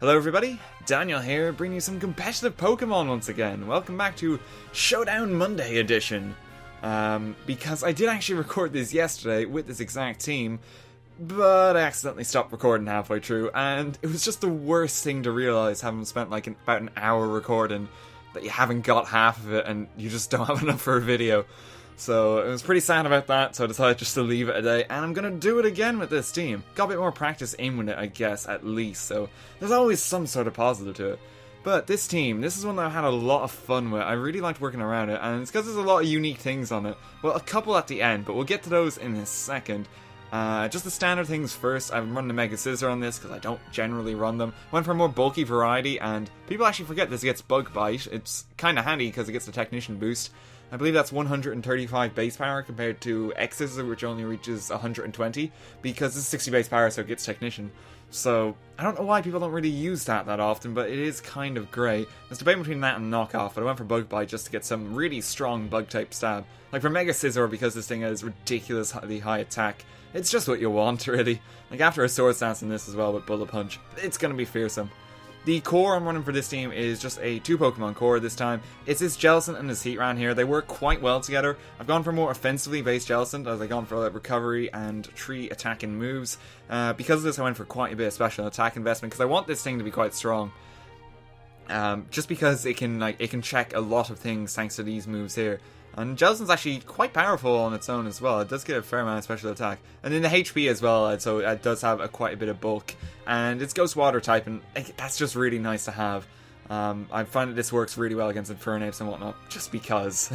Hello everybody, Daniel here, bringing you some competitive Pokemon once again. Welcome back to Showdown Monday edition. Because I did actually record this yesterday with this exact team, but I accidentally stopped recording halfway through, and it was just the worst thing to realise, having spent like about an hour recording, that you haven't got half of it and you just don't have enough for a video. So I was pretty sad about that, so I decided just to leave it a day, and I'm gonna do it again with this team. Got a bit more practice aiming with it, I guess, at least, so there's always some sort of positive to it. But this team, this is one that I've had a lot of fun with. I really liked working around it, and it's because there's a lot of unique things on it. Well, a couple at the end, but we'll get to those in a second. Just the standard things first. I'm running the Mega Scizor on this because I don't generally run them. Went for a more bulky variety, and people actually forget this gets Bug Bite. It's kind of handy because it gets the Technician boost. I believe that's 135 base power compared to Scizor, which only reaches 120, because it's 60 base power, so it gets Technician. So, I don't know why people don't really use that often, but it is kind of great. There's debate between that and Knockoff, but I went for Bug Bite just to get some really strong Bug-type stab. Like for Mega Scizor, because this thing has ridiculously high attack, it's just what you want, really. Like after a Sword Stance in this as well with Bullet Punch, it's gonna be fearsome. The core I'm running for this team is just a 2-Pokemon core this time. It's this Jellicent and this Heatran here. They work quite well together. I've gone for more offensively based Jellicent, as I've gone for recovery and tree attacking moves. Because of this, I went for quite a bit of special attack investment, because I want this thing to be quite strong. Just because it can check a lot of things thanks to these moves here. And Jellicent's actually quite powerful on its own as well. It does get a fair amount of special attack. And in the HP as well, so it does have quite a bit of bulk. And it's Ghost Water type, and that's just really nice to have. I find that this works really well against Infernape and whatnot, just because.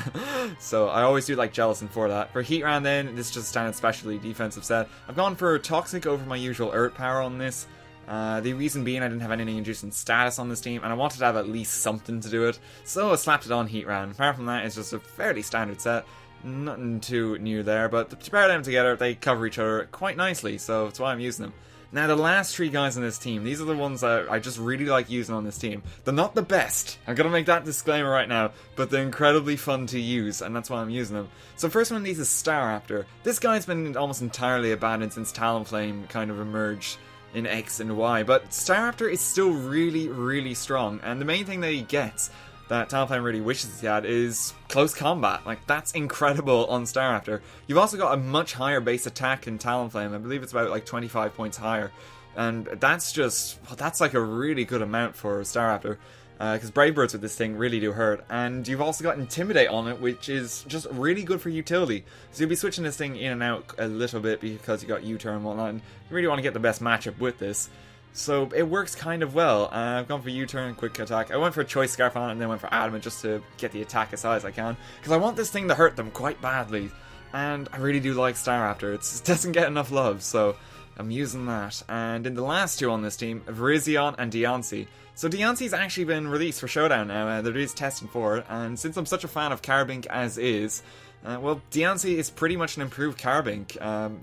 So I always do like Jellicent for that. For Heatran then, this is just a standard specialty defensive set. I've gone for Toxic over my usual Earth power on this. The reason being I didn't have anything inducing status on this team, and I wanted to have at least something to do it, so I slapped it on Heatran. Apart from that, it's just a fairly standard set, nothing too new there, but to pair them together, they cover each other quite nicely, so that's why I'm using them. Now, the last 3 guys on this team, these are the ones that I just really like using on this team. They're not the best, I'm gonna make that disclaimer right now, but they're incredibly fun to use, and that's why I'm using them. So first one of these is Staraptor. This guy's been almost entirely abandoned since Talonflame kind of emerged in X and Y, but Staraptor is still really, really strong, and the main thing that he gets that Talonflame really wishes he had is close combat. Like, that's incredible on Staraptor. You've also got a much higher base attack in Talonflame. I believe it's about like 25 points higher, and that's like a really good amount for Staraptor. Because Brave Birds with this thing really do hurt. And you've also got Intimidate on it, which is just really good for utility. So you'll be switching this thing in and out a little bit because you got U-turn and whatnot, and you really want to get the best matchup with this. So it works kind of well. I've gone for U-turn, quick attack. I went for Choice Scarf on it and then went for Adamant just to get the attack as high as I can, because I want this thing to hurt them quite badly. And I really do like Staraptor. It doesn't get enough love, so I'm using that. And in the last 2 on this team, Virizion and Diancie. So Diancie's actually been released for Showdown now, there is testing for it, and since I'm such a fan of Carbink as is, well, Diancie is pretty much an improved Carbink.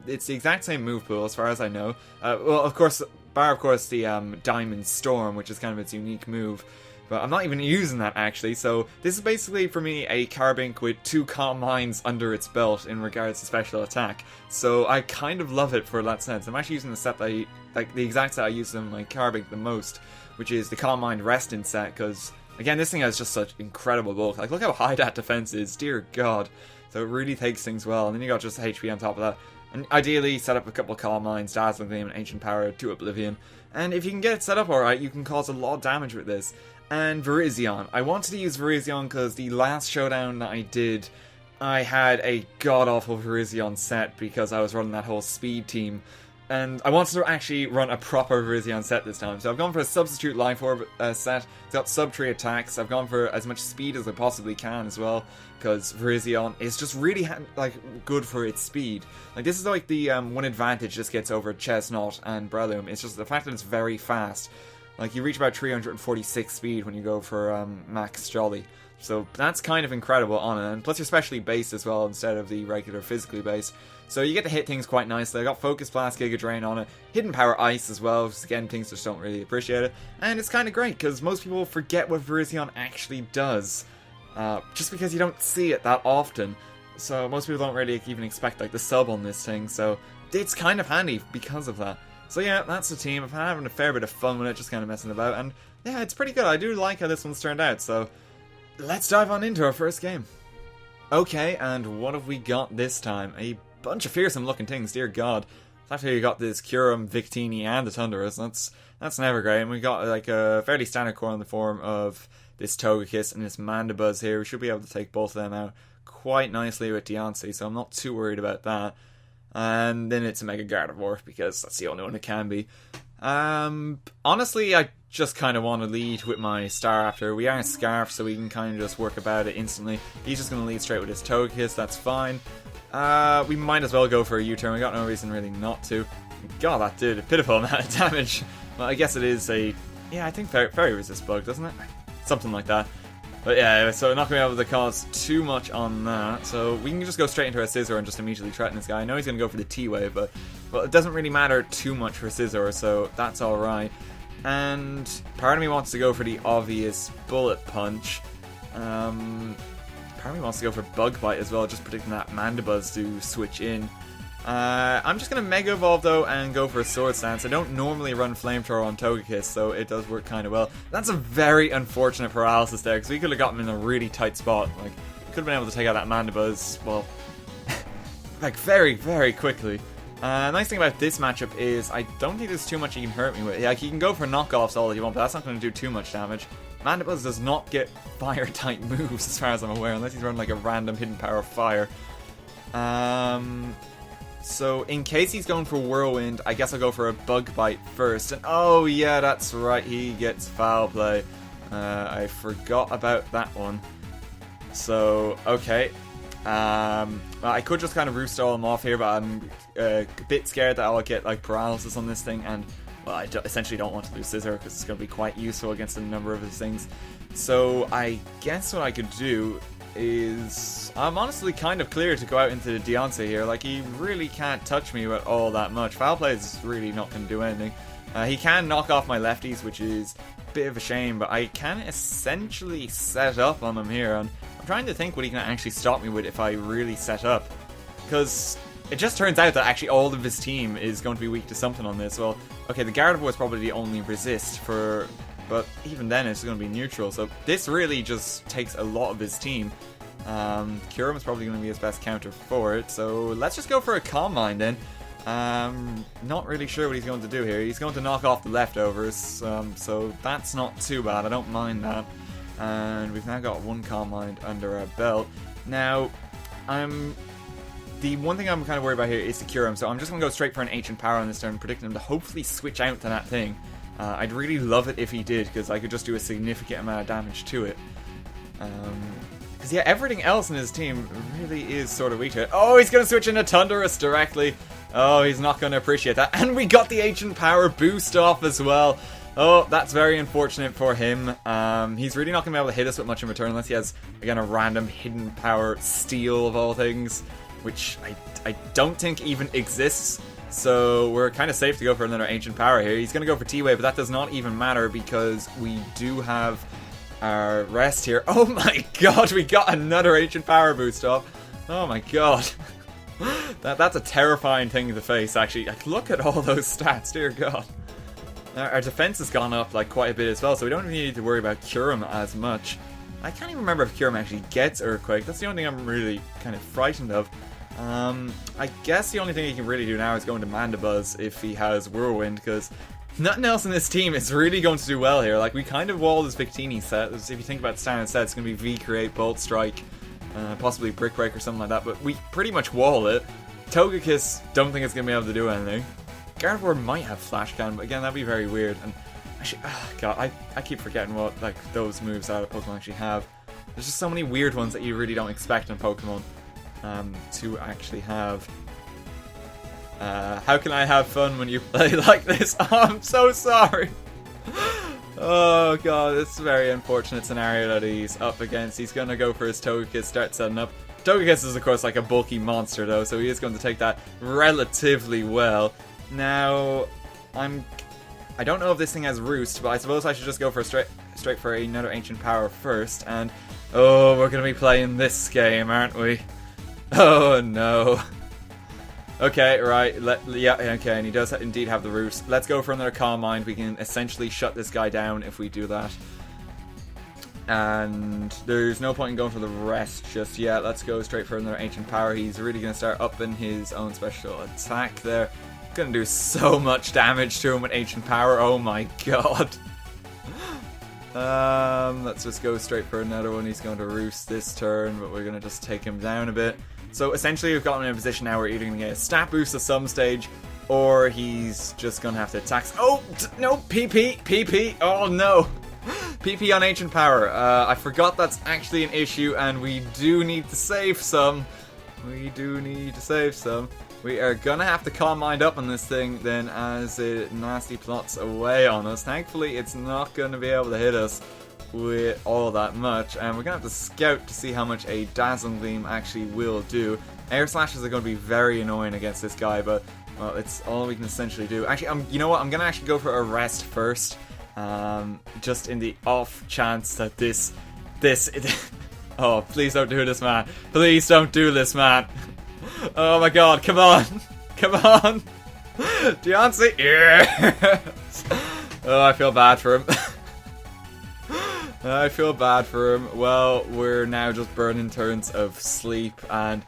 It's the exact same move pool as far as I know. Well, of course, bar of course the Diamond Storm, which is kind of its unique move. But I'm not even using that actually, so this is basically for me a Carbink with 2 Calm Minds under its belt in regards to special attack. So I kind of love it for that sense. I'm actually using the set that the exact set I use in my Carbink the most, which is the Calm Mind Resting set, because again, this thing has just such incredible bulk. Like, look how high that defense is, dear god. So it really takes things well, and then you got just HP on top of that. And ideally, set up a couple of Calm Minds, Dazzling Gleam, and Ancient Power to Oblivion. And if you can get it set up alright, you can cause a lot of damage with this. And Virizion. I wanted to use Virizion because the last showdown that I did, I had a god-awful Virizion set because I was running that whole speed team. And I wanted to actually run a proper Virizion set this time. So I've gone for a Substitute Life Orb set. It's got sub-tree attacks. I've gone for as much speed as I possibly can as well, because Virizion is just really good for its speed. Like, this is like the one advantage this gets over Chestnut and Breloom. It's just the fact that it's very fast. Like, you reach about 346 speed when you go for Max Jolly. So that's kind of incredible on it, and plus you're specially based as well instead of the regular physically based. So you get to hit things quite nicely. I got Focus Blast, Giga Drain on it, Hidden Power Ice as well, because again, things just don't really appreciate it. And it's kind of great, because most people forget what Virizion actually does, just because you don't see it that often. So most people don't really even expect like the sub on this thing, so it's kind of handy because of that. So yeah, that's the team. I've been having a fair bit of fun with it, just kind of messing about, and yeah, it's pretty good. I do like how this one's turned out, so let's dive on into our first game. Okay, and what have we got this time? A bunch of fearsome looking things, dear god. After you got this Kyurem, Victini, and the Thundurus, that's never great. And we got like a fairly standard core in the form of this Togekiss and this Mandibuzz here. We should be able to take both of them out quite nicely with Diancie, so I'm not too worried about that. And then it's a Mega Gardevoir, because that's the only one it can be. Honestly, I just kind of want to lead with my Staraptor. We are Scarf, so we can kind of just work about it instantly. He's just going to lead straight with his Togekiss, that's fine. We might as well go for a U-turn, we got no reason really not to. God, that did a pitiful amount of damage. Well, I guess it is a... yeah, I think Fairy Resist Bug, doesn't it? Something like that. But yeah, so not going to be able to cause too much on that. So we can just go straight into our Scizor and just immediately threaten this guy. I know he's going to go for the T-Wave, but well, it doesn't really matter too much for Scizor, so that's alright. And part of me wants to go for the obvious Bullet Punch. Part of me wants to go for Bug Bite as well, just predicting that Mandibuzz to switch in. I'm just going to Mega Evolve though and go for a Sword Stance. I don't normally run Flamethrower on Togekiss, so it does work kind of well. That's a very unfortunate paralysis there, because we could have gotten him in a really tight spot. Like, we could have been able to take out that Mandibuzz, well, like very, very quickly. Nice thing about this matchup is I don't think there's too much he can hurt me with. Like, he can go for knockoffs all you want, but that's not going to do too much damage. Mandibuzz does not get fire-type moves as far as I'm aware, unless he's running like a random hidden power of fire. So in case he's going for Whirlwind, I guess I'll go for a Bug Bite first. And oh yeah, that's right, he gets Foul Play. I forgot about that one. So, okay. I could just kind of roost all him off here, but I'm a bit scared that I'll get like paralysis on this thing, and well, I essentially don't want to lose Scizor because it's going to be quite useful against a number of his things. So I guess what I could do is I'm honestly kind of clear to go out into the Diancie here. Like, he really can't touch me with all that much. Foul Play is really not going to do anything. He can knock off my lefties, which is a bit of a shame, but I can essentially set up on him here, and I'm trying to think what he can actually stop me with if I really set up, because it just turns out that actually all of his team is going to be weak to something on this. Well, okay, the Gardevoir is probably the only resist for... but even then it's going to be neutral, so this really just takes a lot of his team. Kyurem is probably going to be his best counter for it, so let's just go for a Calm Mind then. Not really sure what he's going to do here. He's going to knock off the leftovers, so that's not too bad, I don't mind that. And we've now got one Calm Mind under our belt. Now, the one thing I'm kind of worried about here is the Kyurem, so I'm just going to go straight for an Ancient Power on this turn, predicting him to hopefully switch out to that thing. I'd really love it if he did, because I could just do a significant amount of damage to it. Because yeah, everything else in his team really is sort of weak to it. Oh, he's going to switch into Thundurus directly. Oh, he's not going to appreciate that. And we got the Ancient Power boost off as well. Oh, that's very unfortunate for him. He's really not going to be able to hit us with much in return, unless he has, again, a random hidden power Steel of all things, which I don't think even exists. So we're kind of safe to go for another Ancient Power here. He's going to go for T-Wave, but that does not even matter because we do have our rest here. Oh my god, we got another Ancient Power boost off. Oh my god. That's a terrifying thing to face, actually. Like, look at all those stats, dear god. Our defense has gone up like quite a bit as well, so we don't really need to worry about Kyurem as much. I can't even remember if Kyurem actually gets Earthquake. That's the only thing I'm really kind of frightened of. I guess the only thing he can really do now is go into Mandibuzz if he has Whirlwind, because nothing else in this team is really going to do well here. Like, we kind of walled his Victini set. If you think about standard set, it's going to be V-Create, Bolt Strike, possibly Brick Break or something like that, but we pretty much wall it. Togekiss, don't think it's going to be able to do anything. Gardevoir might have Flash Cannon, but again, that'd be very weird. And actually, God, I keep forgetting what like those moves out of Pokemon actually have. There's just so many weird ones that you really don't expect in Pokemon to actually have. How can I have fun when you play like this? Oh, I'm so sorry. Oh god, it's a very unfortunate scenario that he's up against. He's gonna go for his Togekiss, start setting up. Togekiss is of course like a bulky monster though, so he is going to take that relatively well. Now, I don't know if this thing has Roost, but I suppose I should just go for straight for another Ancient Power first. And oh, we're gonna be playing this game, aren't we? Oh no. Okay, right. Yeah, okay, and he does indeed have the roots. Let's go for another Calm Mind. We can essentially shut this guy down if we do that. And there's no point in going for the rest just yet. Let's go straight for another Ancient Power. He's really going to start upping his own special attack there. Going to do so much damage to him with Ancient Power. Oh my god. Let's just go straight for another one. He's going to roost this turn, but we're going to just take him down a bit. So essentially we've gotten in a position now where either going to get a stat boost at some stage, or he's just going to have to attack. Oh, no, PP, oh no. PP on Ancient Power. I forgot that's actually an issue, and we do need to save some. We are gonna have to Calm Mind up on this thing then, as it nasty plots away on us. Thankfully, it's not gonna be able to hit us with all that much, and we're gonna have to scout to see how much a Dazzling Gleam actually will do. Air Slashes are gonna be very annoying against this guy, but well, it's all we can essentially do. Actually, you know what? I'm gonna actually go for a rest first, just in the off chance that this. Oh, please don't do this, man! Please don't do this, man! Oh my god, come on! Come on! Diancie! Yes! Oh, I feel bad for him. I feel bad for him. Well, we're now just burning turns of sleep, and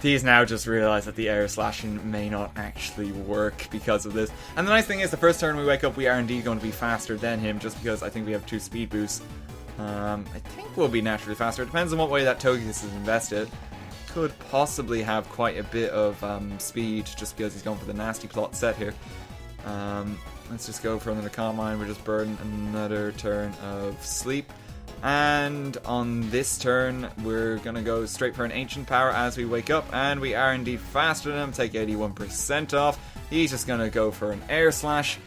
he's now just realised that the air slashing may not actually work because of this. And the nice thing is, the first turn we wake up, we are indeed going to be faster than him, just because I think we have 2 speed boosts. I think we'll be naturally faster. It depends on what way that Togekiss is invested. Could possibly have quite a bit of speed, just because he's going for the nasty plot set here. Let's just go for another Calm Mind. We're just burning another turn of sleep. And on this turn, we're going to go straight for an Ancient Power as we wake up. And we are indeed faster than him. Take 81% off. He's just going to go for an Air Slash.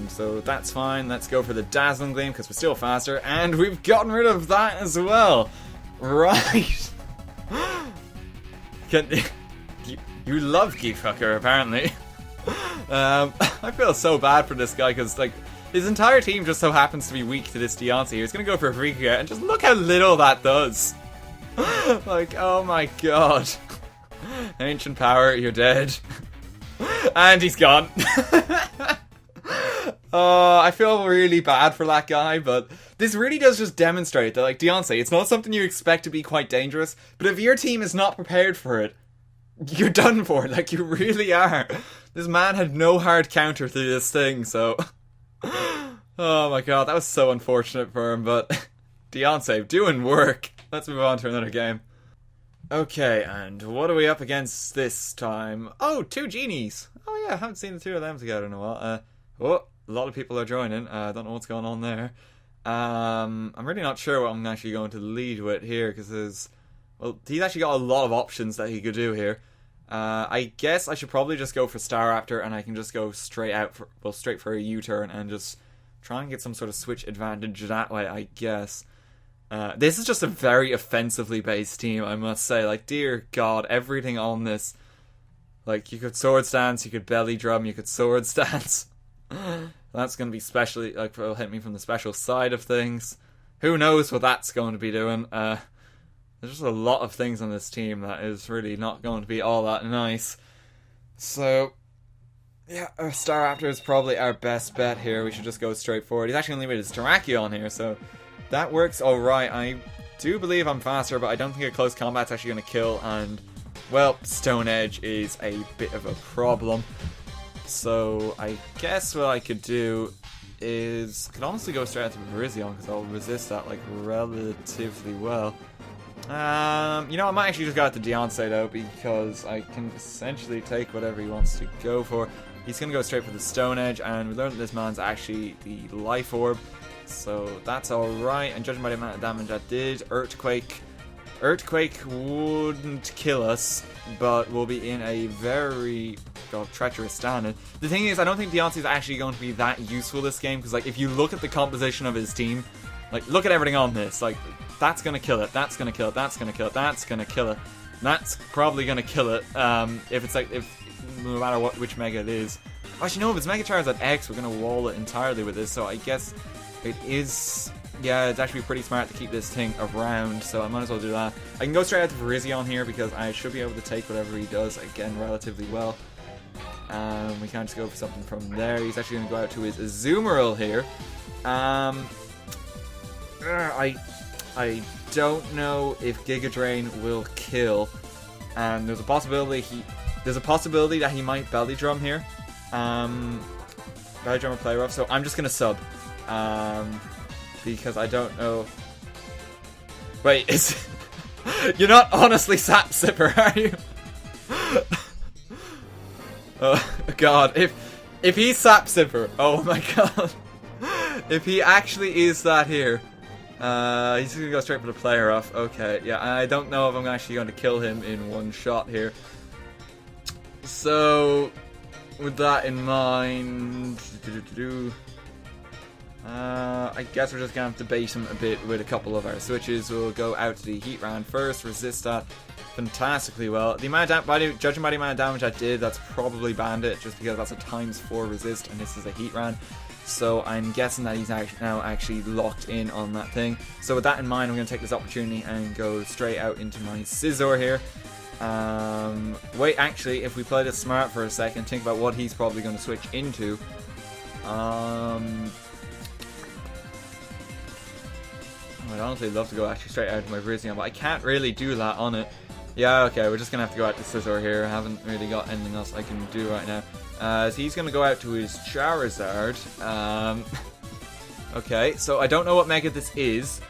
So that's fine. Let's go for the Dazzling Gleam because we're still faster. And we've gotten rid of that as well. Right. You love Geefucker, apparently. I feel so bad for this guy because, like, his entire team just so happens to be weak to this Diancie. He's gonna go for a Freak Out, and just look how little that does. Like, oh my god. Ancient Power, you're dead. And he's gone. I feel really bad for that guy, but this really does just demonstrate that, like, Diancie, it's not something you expect to be quite dangerous, but if your team is not prepared for it, you're done for. Like, you really are. This man had no hard counter to this thing, so... Oh my god, that was so unfortunate for him, but... Diancie, doing work. Let's move on to another game. Okay, and what are we up against this time? Oh, 2 genies! Oh yeah, I haven't seen the 2 of them together in a while. Oh, a lot of people are joining. I don't know what's going on there. I'm really not sure what I'm actually going to lead with here, because there's... Well, he's actually got a lot of options that he could do here. I guess I should probably just go for Staraptor, and I can just go straight for a U-turn and just try and get some sort of switch advantage that way, I guess. This is just a very offensively based team, I must say. Like, dear god, everything on this. Like, you could Swords Dance, you could Belly Drum, you could Swords Dance. That's going to be specially, like, will hit me from the special side of things. Who knows what that's going to be doing. There's just a lot of things on this team that is really not going to be all that nice. So, yeah, our Staraptor is probably our best bet here. We should just go straight forward. He's actually only with his Terrakion here, so that works alright. I do believe I'm faster, but I don't think a close combat's actually going to kill, and, well, Stone Edge is a bit of a problem. So, I guess what I could do is... I could honestly go straight out to Virizion, because I'll resist that, like, relatively well. You know, I might actually just go out to Diancie, though, because I can essentially take whatever he wants to go for. He's going to go straight for the Stone Edge, and we learned that this man's actually the Life Orb, so that's alright. And judging by the amount of damage that did, Earthquake wouldn't kill us, but we'll be in a very treacherous stand. The thing is, I don't think Diancie is actually going to be that useful this game, because, like, if you look at the composition of his team, like, look at everything on this, like, that's gonna kill it, that's gonna kill it, that's gonna kill it, that's gonna kill it, that's probably gonna kill it, if it's like, no matter which Mega it is. Actually, no, if it's Mega Charizard X, we're gonna wall it entirely with this, so I guess it is Yeah, it's actually pretty smart to keep this thing around, so I might as well do that. I can go straight out to Virizion here because I should be able to take whatever he does, again, relatively well. We can't just go for something from there. He's actually going to go out to his Azumarill here. I don't know if Giga Drain will kill. There's a possibility that he might Belly Drum here. Belly Drum or Play Rough, so I'm just going to sub. Because I don't know. Wait, you're not honestly Sap Sipper, are you? Oh god, if he's Sap Sipper, oh my god. If he actually is that here, he's gonna go straight for the player off. Okay, yeah, I don't know if I'm actually going to kill him in one shot here. So, with that in mind, I guess we're just going to have to bait him a bit with a couple of our switches. We'll go out to the Heatran first, resist that fantastically well. The amount of judging by the amount of damage I did, that's probably Bandit, just because that's a ×4 resist, and this is a Heatran. So I'm guessing that he's now actually locked in on that thing. So with that in mind, I'm going to take this opportunity and go straight out into my Scizor here. Wait, actually, if we play this smart for a second, think about what he's probably going to switch into. I'd honestly love to go actually straight out to my Virizion, but I can't really do that on it. Yeah, okay, we're just going to have to go out to Scizor here. I haven't really got anything else I can do right now. So he's going to go out to his Charizard. Okay, so I don't know what Mega this is.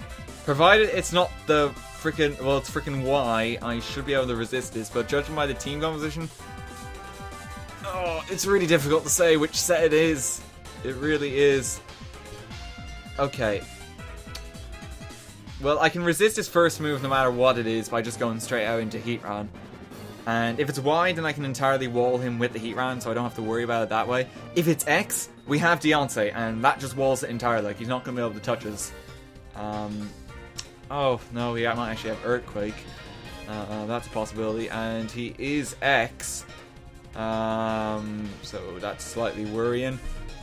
Provided it's not the freaking, well, it's freaking Y, I should be able to resist this, but judging by the team composition, oh, it's really difficult to say which set it is. It really is. Okay. Well, I can resist his first move no matter what it is by just going straight out into Heatran. And if it's Y, then I can entirely wall him with the Heatran, so I don't have to worry about it that way. If it's X, we have Diancie, and that just walls it entirely. Like, he's not going to be able to touch us. Oh, no, he might actually have Earthquake. That's a possibility. And he is X. So that's slightly worrying.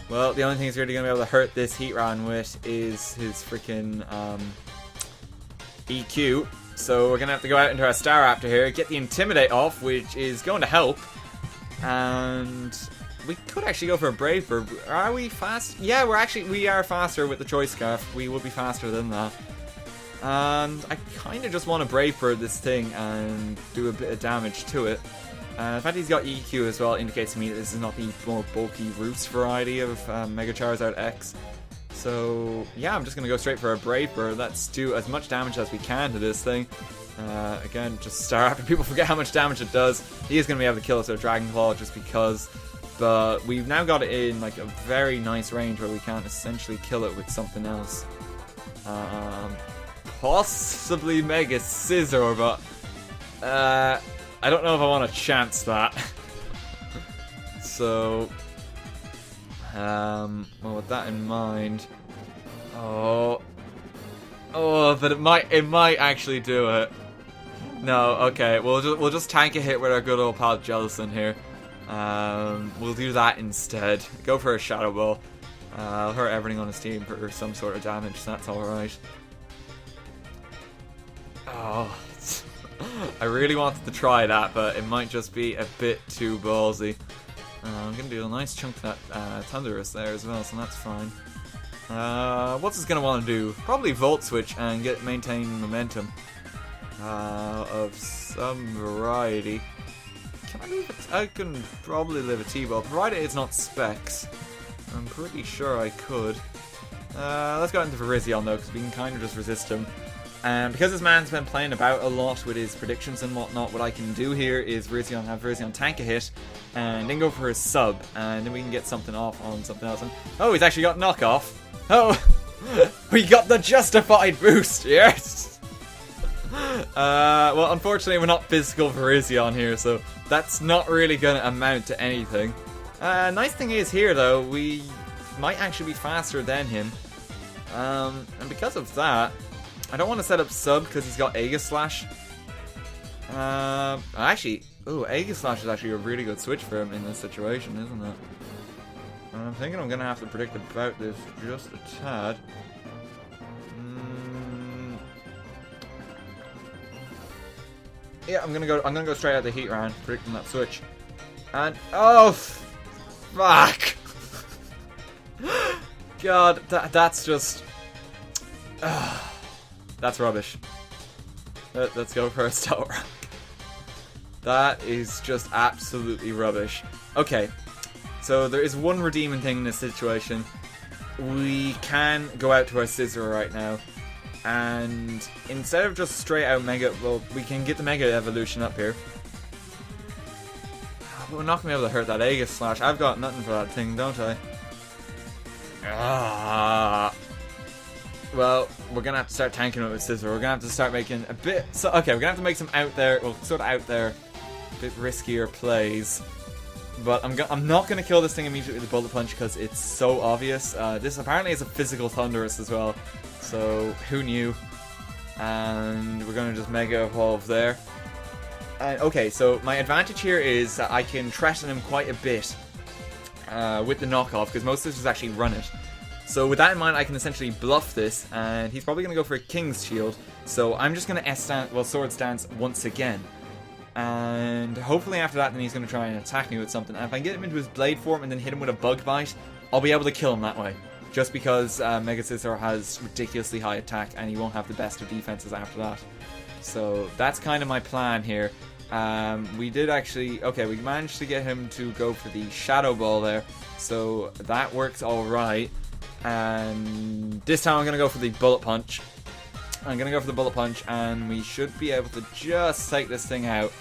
Well, the only thing he's really going to be able to hurt this Heatran with is his freaking EQ. So we're going to have to go out into our Staraptor here, get the Intimidate off, which is going to help. And we could actually go for a Brave Bird. Are we fast? Yeah, we are faster with the Choice Scarf. We will be faster than that. And I kind of just want to Brave Bird this thing and do a bit of damage to it. The fact he's got EQ as well indicates to me that this is not the more bulky Roost variety of Mega Charizard X. So, yeah, I'm just going to go straight for a Brave Bird. Let's do as much damage as we can to this thing. Again, just start after people forget how much damage it does. He is going to be able to kill us with a Dragon Claw just because. But we've now got it in like a very nice range where we can essentially kill it with something else. Possibly Mega Scizor, but I don't know if I want to chance that. So, well, with that in mind, but it might actually do it. No, okay, we'll just tank a hit with our good old pal Jellicent here. We'll do that instead. Go for a Shadow Ball. I'll hurt everything on his team for some sort of damage, so that's alright. Oh, I really wanted to try that, but it might just be a bit too ballsy. I'm going to do a nice chunk of that Thunderous there as well, so that's fine. What's this going to want to do? Probably Volt Switch and maintain momentum of some variety. Can I leave it? I can probably live a T-Ball, provided it's not Specs. I'm pretty sure I could. Let's go into Virizion though, because we can kind of just resist him. And because this man's been playing about a lot with his predictions and whatnot, what I can do here is have Virizion tank a hit, and then go for his sub, and then we can get something off on something else. And, oh, he's actually got knockoff. Oh, we got the justified boost, yes! Well, unfortunately we're not physical Virizion here, so that's not really going to amount to anything. Nice thing is here, though, we might actually be faster than him. And because of that, I don't want to set up sub because he's got Aegislash. Actually, Aegislash is actually a really good switch for him in this situation, isn't it? I'm thinking I'm going to have to predict about this just a tad. Yeah, I'm gonna go straight out the heat round, predicting that switch. And oh, fuck! God, that's just that's rubbish. Let's go for a Star Rock. That is just absolutely rubbish. Okay, so there is one redeeming thing in this situation. We can go out to our Scizor right now, and instead of just straight out Mega, well, we can get the Mega Evolution up here. But we're not going to be able to hurt that Aegis Slash. I've got nothing for that thing, don't I? Well, we're going to have to start tanking it with Scizor. We're going to have to start making a bit... So, okay, we're going to have to make some out there, well, sort of out there, a bit riskier plays. But I'm not going to kill this thing immediately with a Bullet Punch because it's so obvious. This apparently is a physical Thunderous as well, so who knew? And we're going to just Mega Evolve there. Okay, so my advantage here is that I can threaten him quite a bit with the knockoff, because most of this is actually run it. So with that in mind, I can essentially bluff this, and he's probably going to go for a King's Shield. So I'm just going to Sword Stance once again. And hopefully after that, then he's going to try and attack me with something. And if I get him into his Blade form and then hit him with a Bug Bite, I'll be able to kill him that way. Just because Mega Scizor has ridiculously high attack, and he won't have the best of defenses after that. So that's kind of my plan here. We did actually... Okay, we managed to get him to go for the Shadow Ball there. So that works alright. And this time I'm going to go for the Bullet Punch. I'm going to go for the Bullet Punch, and we should be able to just take this thing out.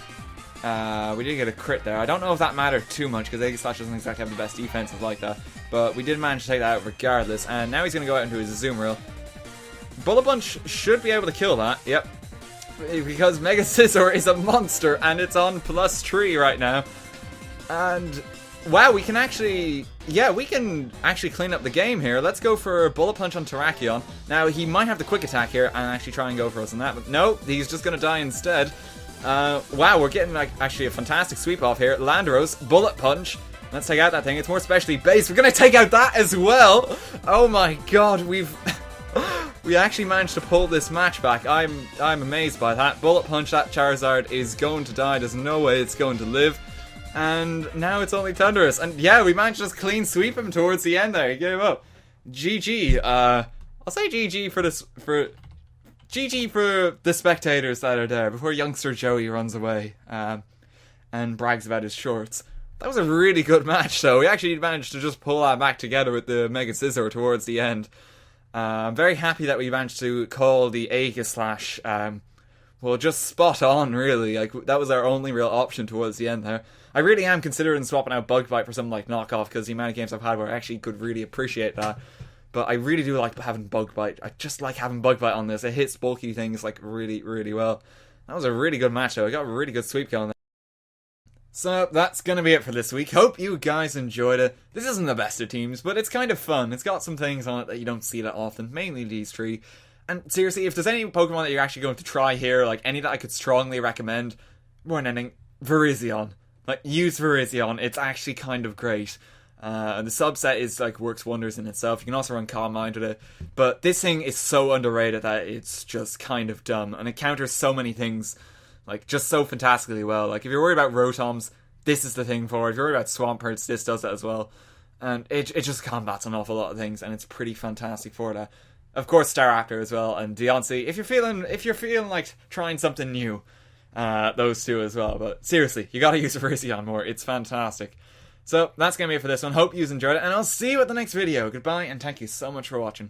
We did get a crit there. I don't know if that mattered too much, because Aegis Slash doesn't exactly have the best defensive like that. But we did manage to take that out regardless. And now he's going to go out into his Azumarill. Bullet Punch should be able to kill that. Yep. Because Mega Scizor is a monster, and it's on +3 right now. And... wow, we can actually... yeah, we can actually clean up the game here. Let's go for a Bullet Punch on Terrakion. Now, he might have the Quick Attack here and actually try and go for us on that. But no, he's just going to die instead. Wow, we're getting actually a fantastic sweep off here. Landorus, Bullet Punch. Let's take out that thing. It's more specially based. We're going to take out that as well. Oh my god, we've... we actually managed to pull this match back. I'm amazed by that. Bullet Punch, that Charizard is going to die. There's no way it's going to live. And now it's only Thunderous. And yeah, we managed to just clean sweep him towards the end there. He gave up. GG. I'll say GG for this... GG for the spectators that are there before youngster Joey runs away and brags about his shorts. That was a really good match, though. We actually managed to just pull that back together with the Mega Scizor towards the end. I'm very happy that we managed to call the Aegis Slash, well, just spot on, really. Like, that was our only real option towards the end there. I really am considering swapping out Bug Bite for something like Knockoff, because the amount of games I've had where I actually could really appreciate that. But I really do like having Bug Bite. I just like having Bug Bite on this. It hits bulky things like really, really well. That was a really good match though. I got a really good sweep going there. So that's going to be it for this week. Hope you guys enjoyed it. This isn't the best of teams, but it's kind of fun. It's got some things on it that you don't see that often. Mainly these three. And seriously, if there's any Pokemon that you're actually going to try here, like any that I could strongly recommend, more than anything, Virizion. Like, use Virizion. It's actually kind of great. And the subset is like works wonders in itself. You can also run Calm Mind with it. But this thing is so underrated that it's just kind of dumb. And it counters so many things, like, just so fantastically well. Like, if you're worried about Rotoms, this is the thing for it. If you're worried about Swamperts, this does that as well. And it just combats an awful lot of things, and it's pretty fantastic for that. Of course, Staraptor as well, and Diancie. If you're feeling like trying something new, those two as well. But seriously, you gotta use Virizion more. It's fantastic. So that's gonna be it for this one. Hope you enjoyed it, and I'll see you at the next video. Goodbye, and thank you so much for watching.